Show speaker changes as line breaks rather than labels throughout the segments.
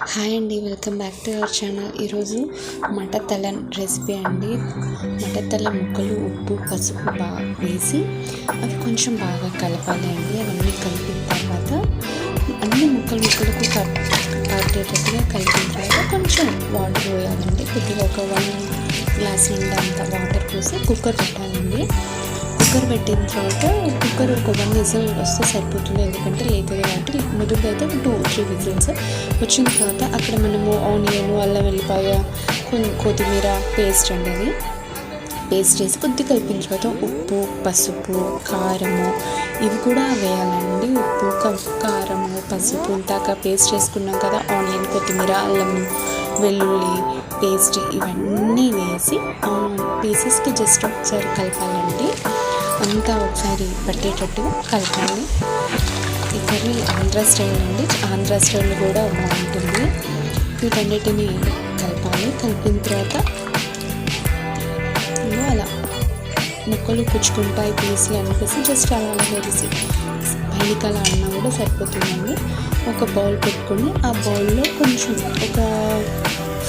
Hi అండి, welcome back to our channel. ఈరోజు మటతలన్ recipe అండి. మటతల ముక్కలు ఉప్పు పసుపు బాగా వేసి అవి కొంచెం బాగా కలపాలి అండి. అవన్నీ కలిపిన తర్వాత అన్ని ముక్కలకు పట్టేటట్టుగా కలిపిన తర్వాత కొంచెం వాటర్ పోయాలండి. కొద్దిగా ఒక 1 గ్లాస్ నిండా అంత వాటర్ పోసి కుక్కర్ పెట్టాలండి. కుక్కర్ పెట్టిన తర్వాత కుక్కర్ ఒక 1 విజిల్ వస్తే సరిపోతుంది, ఎందుకంటే లేతుంది కాబట్టి. మొదటిగా అయితే 2-3 విజిల్స్ వచ్చిన తర్వాత అక్కడ మనము ఆనియన్, అల్లం వెల్లిపాయ, కొత్తిమీర పేస్ట్ అండి, అది పేస్ట్ వేసి కొద్దిగా కలిపిన తర్వాత ఉప్పు పసుపు కారము ఇవి కూడా వేయాలండి. ఉప్పు కారము పసుపు ఇంతాక పేస్ట్ చేసుకున్నాం కదా, ఆనియన్ కొత్తిమీర అల్లం వెల్లుల్లి పేస్ట్ ఇవన్నీ వేసి పీసెస్కి జస్ట్ ఒకసారి కలపాలండి. అంతా ఒకసారి పట్టేటట్టుగా కలపాలి. ఈ కర్రీ ఆంధ్ర స్టైల్ అండి, ఆంధ్ర స్టైల్ కూడా బాగుంటుంది. వీటన్నిటిని కలపాలి. కలిపిన తర్వాత అలా ముక్కలు పుచ్చుకుంటాయి పీసులు అనిపిస్తే జస్ట్ అలా వేసి పైకి అలా అన్నా కూడా సరిపోతుందండి. ఒక బౌల్ పెట్టుకొని ఆ బౌల్లో కొంచెం ఒక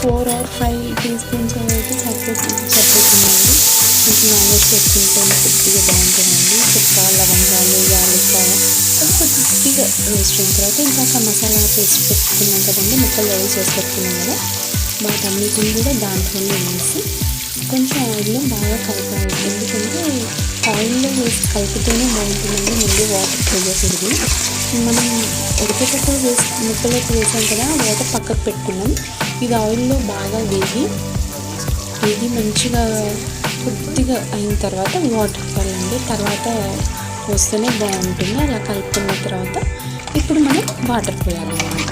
4 or 5 teaspoons అయితే సరిపోతుందండి. కొంచెం నాన్ వెజ్ పెట్టుకుంటే కొద్దిగా బాగుంటుందండి. చెక్క లవంగాలు యాలక్కాయ కొద్దిగా రోస్ట్ అయిన తర్వాత ఇంకా మసాలా పేస్ట్ పెట్టుకున్నాం కదండి, ముక్కలు రెడీ చేసి పెట్టుకున్నాం కదా, వాటన్నిటిని కూడా దాంట్లోనే వేసి కొంచెం ఆయిల్లో బాగా కలపాలి. ఎందుకంటే ఆయిల్లో వేసి కలిపితేనే బాగుంటుందండి, ముందు వాటర్ పోయకూడదు. మనం ఉడికేటప్పుడు ముక్కలోకి వేసాం కదా, వాటర్ పక్కకు పెట్టుకున్నాం. ఇది ఆయిల్లో బాగా వేగి మంచిగా కొద్దిగా అయిన తర్వాత వాటర్ పోయాలండి. తర్వాత వస్తేనే బాగుంటుంది. అలా కలుపుకున్న తర్వాత ఇప్పుడు మనం వాటర్ పోయాలన్నమాట.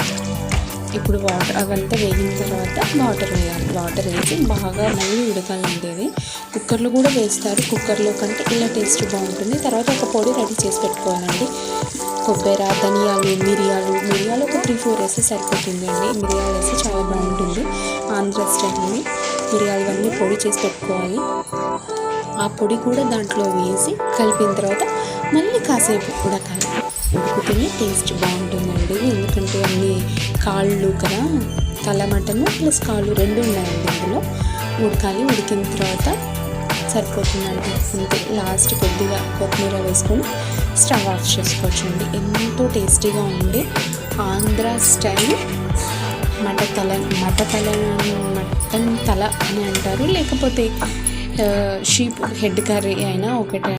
ఇప్పుడు వాటర్ అవంతా వేగిన తర్వాత వాటర్ వేయాలి. వాటర్ వేసి బాగా మళ్ళీ ఉడకాలండి. అది కుక్కర్లో కూడా వేస్తారు, కుక్కర్లో కంటే ఇలా టేస్ట్ బాగుంటుంది. తర్వాత ఒక పొడి రెడీ చేసి పెట్టుకోవాలండి. కొబ్బరి, ధనియాలు, మిరియాలు ఒక 3-4 వేస్తే సరిపోతుంది అండి. మిరియాలు వేస్తే చాలా బాగుంటుంది. ఆంధ్ర స్టైల్ని మిరియాలన్నీ పొడి చేసి పెట్టుకోవాలి. ఆ పొడి కూడా దాంట్లో వేసి కలిపిన తర్వాత మళ్ళీ కాసేపు ఉడకాలి. ఉడికితేనే టేస్ట్ బాగుంటుందండి. ఎందుకంటే అన్ని కాళ్ళు కదా, తల మటను ప్లస్ కాళ్ళు 2 ఉన్నాయండి అందులో. ఉడకాలి. ఉడికిన తర్వాత సరిపోతుందండి. అంతే. లాస్ట్ కొద్దిగా కొత్తిమీర వేసుకొని స్టవ్ ఆఫ్ చేసుకోవచ్చండి. ఎంతో టేస్టీగా ఉండే ఆంధ్ర స్టైల్ మటన్ తల అని అంటారు, లేకపోతే షీప్ హెడ్ కర్రీ అయినా ఒకటే.